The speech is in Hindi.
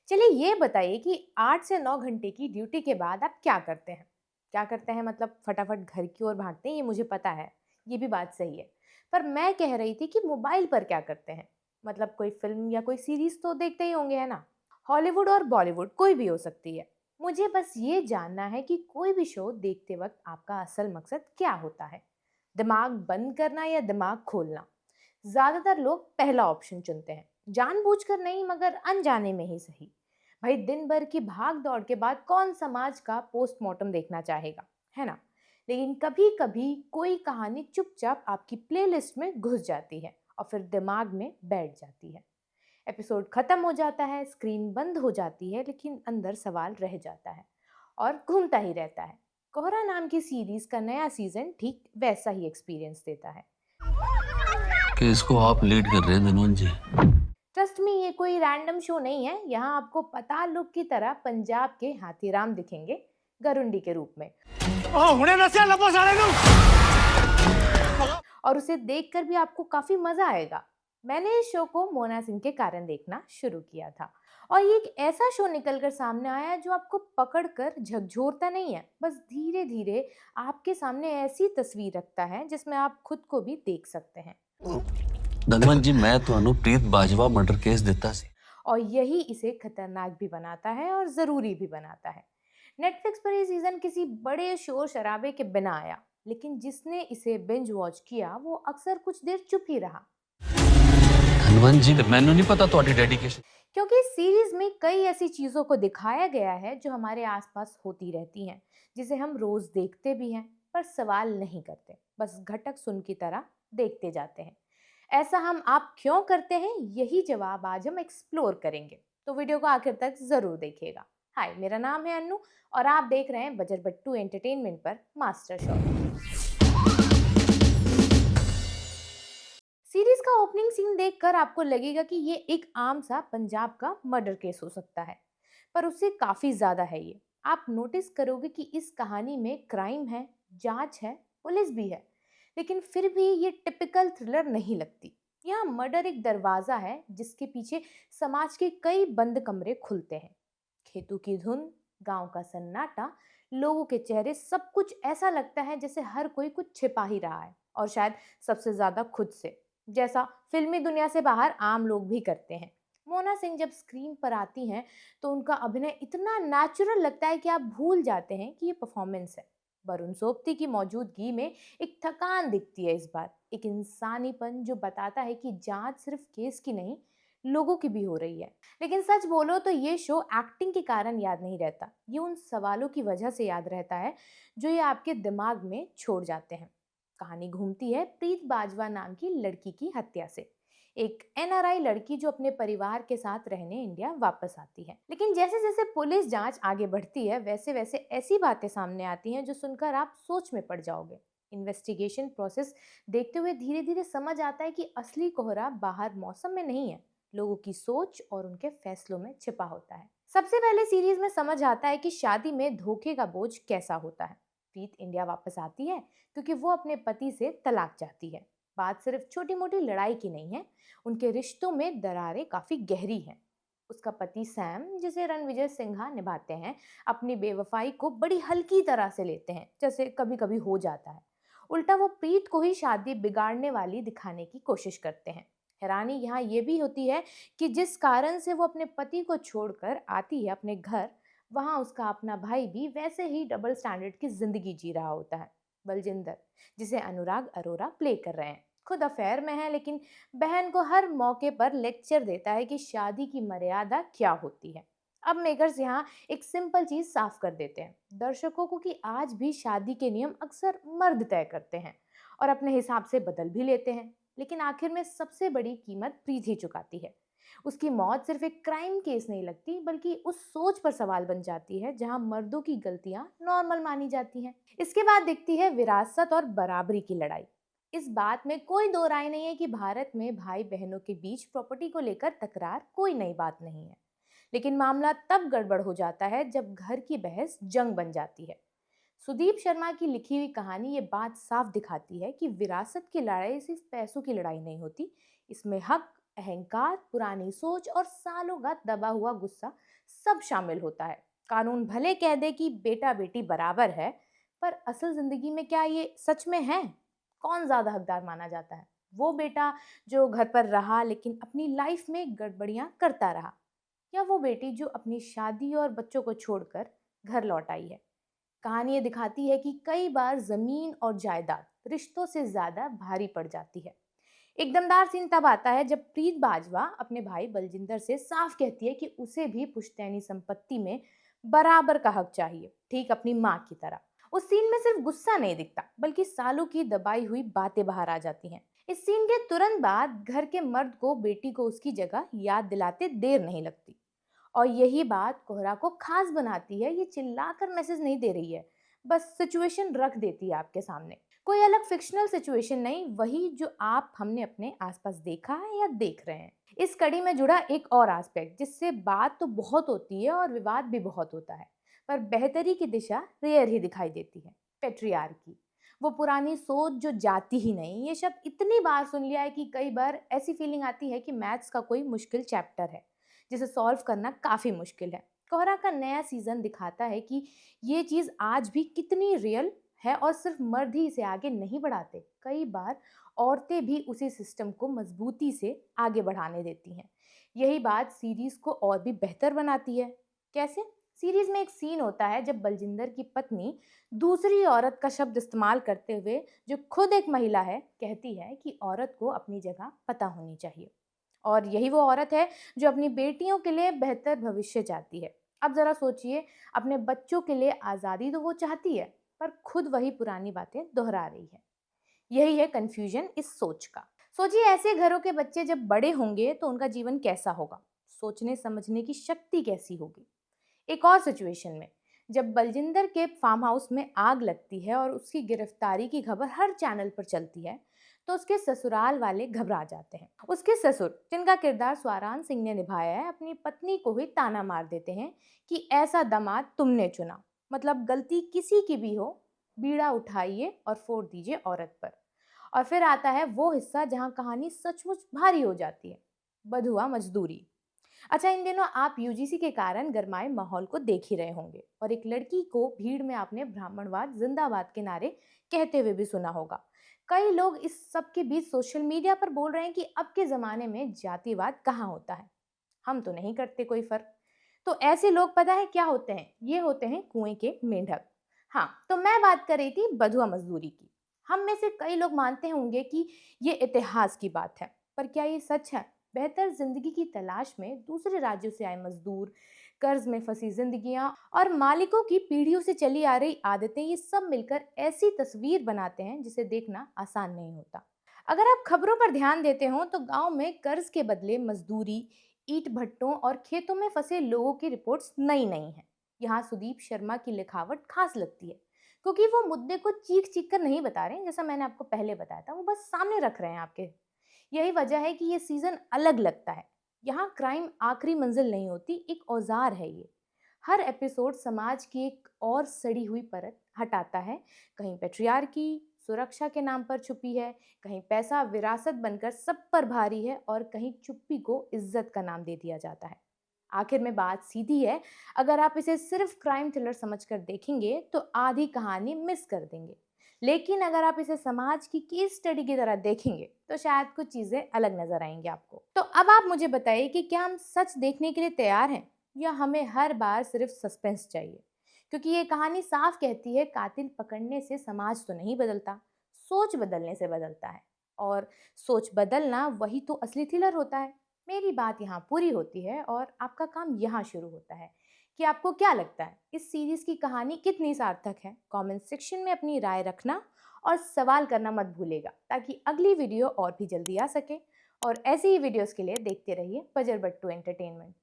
चलिए ये बताइए कि 8 से 9 घंटे की ड्यूटी के बाद आप क्या करते हैं? क्या करते हैं मतलब फटाफट घर की ओर भागते हैं, ये मुझे पता है, ये भी बात सही है। पर मैं कह रही थी कि मोबाइल पर क्या करते हैं? मतलब कोई फ़िल्म या कोई सीरीज़ तो देखते ही होंगे, है ना? हॉलीवुड और बॉलीवुड कोई भी हो सकती है। मुझे बस ये जानना है कि कोई भी शो देखते वक़्त आपका असल मकसद क्या होता है? दिमाग बंद करना या दिमाग खोलना? ज़्यादातर लोग पहला ऑप्शन चुनते हैं, जानबूझकर नहीं मगर अनजाने में ही सही। भाई दिन भर की भाग दौड़ के बाद कौन समाज का पोस्टमार्टम देखना चाहेगा, है ना? लेकिन कभी कभी कोई कहानी चुपचाप आपकी प्लेलिस्ट में घुस जाती है और फिर दिमाग में बैठ जाती है। एपिसोड खत्म हो जाता है, स्क्रीन बंद हो जाती है, लेकिन अंदर सवाल रह जाता है और घूमता ही रहता है। कोहरा नाम की सीरीज का नया सीजन ठीक वैसा ही एक्सपीरियंस देता है। कि इसको आप लीड कर रहे हैं धनवंत जी। ट्रस्ट मी, ये कोई रैंडम शो नहीं है। यहाँ आपको पताल लोक की तरह पंजाब के हाथीराम दिखेंगे, गरुंडी के रूप में। और उसे देखकर भी आपको काफी मजा आएगा। मैंने इस शो को मोना सिंह के कारण देखना शुरू किया था और ये एक ऐसा शो निकलकर सामने आया जो आपको पकड़कर झकझोरता नहीं है, बस धीरे धीरे आपके सामने ऐसी तस्वीर रखता है जिसमें आप खुद को भी देख सकते हैं। धनवंत जी मैं ਤੁਹਾਨੂੰ ਪ੍ਰੀਤ ਬਾਜਵਾ ਮਰਡਰ ਕੇਸ ਦਿੱਤਾ ਸੀ। और यही इसे खतरनाक भी बनाता है और ज़रूरी भी बनाता है। नेटफ्लिक्स पर ये सीज़न किसी बड़े शोर शराबे के बिना आया, लेकिन जिसने इसे बिंज वॉच किया वो अक्सर कुछ देर चुप ही रहा। धनवंत जी ਮੈਨੂੰ नहीं पता ਤੁਹਾਡੀ डेडिकेशन। क्योंकि इस सीरीज में कई ऐसी चीज़ों को दिखाया गया है जो हमारे आसपास होती रहती हैं, जिसे हम रोज देखते भी हैं पर सवाल नहीं करते, बस घटक सुन की तरह देखते जाते हैं। ऐसा हम आप क्यों करते हैं, यही जवाब आज हम एक्सप्लोर करेंगे, तो वीडियो को आखिर तक जरूर देखिएगा। हाय, मेरा नाम है अन्नू और आप देख रहे हैं बजर बट्टू एंटरटेनमेंट पर मास्टर शॉट। सीरीज का ओपनिंग सीन देखकर आपको लगेगा कि ये एक आम सा पंजाब का मर्डर केस हो सकता है, पर उससे काफी ज्यादा है ये। आप नोटिस करोगे कि इस कहानी में क्राइम है, जांच है, पुलिस भी है, लेकिन फिर भी ये टिपिकल थ्रिलर नहीं लगती। यहाँ मर्डर एक दरवाजा है जिसके पीछे समाज के कई बंद कमरे खुलते हैं। खेतों की धुन, गांव का सन्नाटा, लोगों के चेहरे, सब कुछ ऐसा लगता है जैसे हर कोई कुछ छिपा ही रहा है, और शायद सबसे ज्यादा खुद से, जैसा फिल्मी दुनिया से बाहर आम लोग भी करते हैं। मोना सिंह जब स्क्रीन पर आती हैं तो उनका अभिनय इतना नेचुरल लगता है कि आप भूल जाते हैं कि ये परफॉर्मेंस है। वरुण सोबती की मौजूदगी में एक थकान दिखती है इस बार, एक इंसानीपन जो बताता है कि जांच सिर्फ केस की नहीं, लोगों की भी हो रही है। लेकिन सच बोलो तो ये शो एक्टिंग के कारण याद नहीं रहता, ये उन सवालों की वजह से याद रहता है जो ये आपके दिमाग में छोड़ जाते हैं। कहानी घूमती है प्रीत बाजवा नाम की लड़की की हत्या से। एक एनआरआई लड़की जो अपने परिवार के साथ रहने इंडिया वापस आती है, लेकिन जैसे जैसे पुलिस जांच आगे बढ़ती है वैसे वैसे ऐसी बातें सामने आती हैं जो सुनकर आप सोच में पड़ जाओगे। इन्वेस्टिगेशन प्रोसेस देखते हुए धीरे धीरे समझ आता है कि असली कोहरा बाहर मौसम में नहीं है, लोगों की सोच और उनके फैसलों में छिपा होता है। सबसे पहले सीरीज में समझ आता है कि शादी में धोखे का बोझ कैसा होता है। प्रीत इंडिया वापस आती है क्योंकि वो अपने पति से तलाक चाहती है। बात सिर्फ छोटी मोटी लड़ाई की नहीं है, उनके रिश्तों में दरारें काफी गहरी हैं। उसका पति सैम, जिसे रणविजय सिन्हा निभाते हैं, अपनी बेवफाई को बड़ी हल्की तरह से लेते हैं, जैसे कभी कभी हो जाता है। उल्टा वो प्रीत को ही शादी बिगाड़ने वाली दिखाने की कोशिश करते हैं। हैरानी यहाँ ये भी होती है कि जिस कारण से वो अपने पति को छोड़कर आती है अपने घर, वहाँ उसका अपना भाई भी वैसे ही डबल स्टैंडर्ड की जिंदगी जी रहा होता है। बलजिंदर, जिसे अनुराग अरोरा प्ले कर रहे हैं, खुद अफेयर में है, लेकिन बहन को हर मौके पर लेक्चर देता है कि शादी की मर्यादा क्या होती है। अब मेकर्स यहाँ एक सिंपल चीज साफ कर देते हैं दर्शकों को कि आज भी शादी के नियम अक्सर मर्द तय करते हैं और अपने हिसाब से बदल भी लेते हैं। लेकिन आखिर में सबसे बड़ी कीमत प्रीत ही चुकाती है। उसकी मौत सिर्फ एक क्राइम केस नहीं लगती, बल्कि उस सोच पर सवाल बन जाती है जहां मर्दों की गलतियां नॉर्मल मानी जाती हैं। इसके बाद दिखती है विरासत और बराबरी की लड़ाई। इस बात में कोई दो राय नहीं है कि भारत में भाई बहनों के बीच प्रॉपर्टी को लेकर तकरार कोई नई बात नहीं है। लेकिन मामला तब गड़बड़ हो जाता है जब घर की बहस जंग बन जाती है। सुदीप शर्मा की लिखी हुई कहानी ये बात साफ दिखाती है कि विरासत की लड़ाई सिर्फ पैसों की लड़ाई नहीं होती, इसमें हक, अहंकार, पुरानी सोच और सालों का दबा हुआ गुस्सा सब शामिल होता है। कानून भले कह दे कि बेटा बेटी बराबर है, पर असल जिंदगी में क्या ये सच में है? कौन ज्यादा हकदार माना जाता है? वो बेटा जो घर पर रहा लेकिन अपनी लाइफ में गड़बड़ियां करता रहा, या वो बेटी जो अपनी शादी और बच्चों को छोड़कर घर लौट आई है? कहानी ये दिखाती है कि कई बार जमीन और जायदाद रिश्तों से ज्यादा भारी पड़ जाती है। एक दमदार सीन तब आता है जब प्रीत बाजवा अपने भाई बलजिंदर से साफ कहती है कि उसे भी पुश्तैनी संपत्ति में बराबर का हक चाहिए, ठीक अपनी माँ की तरह। उस सीन में सिर्फ गुस्सा नहीं दिखता, बल्कि सालों की दबाई हुई बातें बाहर आ जाती हैं। इस सीन के तुरंत बाद घर के मर्द को बेटी को उसकी जगह याद दिलाते देर नहीं लगती। और यही बात कोहरा को खास बनाती है। ये चिल्लाकर मैसेज नहीं दे रही है, बस सिचुएशन रख देती है आपके सामने। कोई अलग फिक्शनल सिचुएशन नहीं, वही जो आप हमने अपने आसपास देखा है या देख रहे हैं। इस कड़ी में जुड़ा एक और एस्पेक्ट जिससे बात तो बहुत होती है और विवाद भी बहुत होता है, पर बेहतरी की दिशा रेयर ही दिखाई देती है। पेट्रियार्की, वो पुरानी सोच जो जाती ही नहीं। ये शब्द इतनी बार सुन लिया है कि कई बार ऐसी फीलिंग आती है कि मैथ्स का कोई मुश्किल चैप्टर है जिसे सॉल्व करना काफी मुश्किल है। कोहरा का नया सीजन दिखाता है कि ये चीज आज भी कितनी रियल है, और सिर्फ मर्द ही इसे आगे नहीं बढ़ाते, कई बार औरतें भी उसी सिस्टम को मजबूती से आगे बढ़ाने देती हैं। यही बात सीरीज को और भी बेहतर बनाती है। कैसे? सीरीज में एक सीन होता है जब बलजिंदर की पत्नी दूसरी औरत का शब्द इस्तेमाल करते हुए, जो खुद एक महिला है, कहती है कि औरत को अपनी जगह पता होनी चाहिए। और यही वो औरत है जो अपनी बेटियों के लिए बेहतर भविष्य चाहती है। अब जरा सोचिए, अपने बच्चों के लिए आज़ादी तो वो चाहती है, पर खुद वही पुरानी बातें दोहरा रही है। यही है कंफ्यूजन इस सोच का। सोचिए, ऐसे घरों के बच्चे जब बड़े होंगे तो उनका जीवन कैसा होगा? सोचने समझने की शक्ति कैसी होगी? एक और सिचुएशन में, जब बलजिंदर के फार्म हाउस में आग लगती है और उसकी गिरफ्तारी की खबर हर चैनल पर चलती है, तो उसके ससुराल वाले घबरा जाते हैं। उसके ससुर, जिनका किरदार स्वारान सिंह ने निभाया है, अपनी पत्नी को ही ताना मार देते हैं कि ऐसा दामाद तुमने चुना, मतलब गलती किसी की भी हो, बीड़ा उठाइए और फोड़ दीजिए औरत पर। और फिर आता है वो हिस्सा जहां कहानी सचमुच भारी हो जाती है, बधुआ मजदूरी। अच्छा, इन दिनों आप यूजीसी के कारण गरमाए माहौल को देख ही रहे होंगे, और एक लड़की को भीड़ में आपने ब्राह्मणवाद जिंदाबाद के नारे कहते हुए भी सुना होगा। कई लोग इस सब के बीच सोशल मीडिया पर बोल रहे हैं कि अब के जमाने में जातिवाद कहाँ होता है, हम तो नहीं करते कोई फर्क। तो ऐसे लोग पता है क्या होते हैं? ये होते हैं कुएं के मेंढक। हाँ, तो मैं बात कर रही थी बधुआ मजदूरी की। हम में से कई लोग मानते होंगे कि ये इतिहास की बात है, पर क्या ये सच है? बेहतर जिंदगी की तलाश में दूसरे राज्यों से आए मजदूर, कर्ज में फंसी जिंदगियां और मालिकों की पीढ़ियों से चली आ रही आदतें, ये सब मिलकर ऐसी तस्वीर बनाते हैं जिसे देखना आसान नहीं होता। अगर आप खबरों पर ध्यान देते हो तो गांव में कर्ज के बदले मजदूरी, ईंट भट्टों और खेतों में फंसे लोगों की रिपोर्ट्स नई नहीं हैं। यहाँ सुदीप शर्मा की लिखावट खास लगती है, क्योंकि वो मुद्दे को चीख चीख कर नहीं बता रहे हैं, जैसा मैंने आपको पहले बताया था, वो बस सामने रख रहे हैं आपके। यही वजह है कि ये सीजन अलग लगता है। यहाँ क्राइम आखिरी मंजिल नहीं होती, एक औजार है ये। हर एपिसोड समाज की एक और सड़ी हुई परत हटाता है। कहीं पेट्रियार्की सुरक्षा के नाम पर छुपी है, कहीं पैसा विरासत बनकर सब पर भारी है, और कहीं चुप्पी को इज्जत का नाम दे दिया जाता है। आखिर में बात सीधी है, अगर आप इसे सिर्फ क्राइम थ्रिलर समझकर देखेंगे तो आधी कहानी मिस कर देंगे। लेकिन अगर आप इसे समाज की केस स्टडी की तरह देखेंगे तो शायद कुछ चीजें अलग नजर आएंगी आपको। तो अब आप मुझे बताइए कि क्या हम सच देखने के लिए तैयार हैं, या हमें हर बार सिर्फ सस्पेंस चाहिए? क्योंकि ये कहानी साफ कहती है, कातिल पकड़ने से समाज तो नहीं बदलता, सोच बदलने से बदलता है। और सोच बदलना वही तो असली थ्रिलर होता है। मेरी बात यहाँ पूरी होती है और आपका काम यहाँ शुरू होता है कि आपको क्या लगता है, इस सीरीज की कहानी कितनी सार्थक है? कमेंट सेक्शन में अपनी राय रखना और सवाल करना मत भूलेगा, ताकि अगली वीडियो और भी जल्दी आ सके। और ऐसी ही वीडियोस के लिए देखते रहिए बजर बट्टू एंटरटेनमेंट।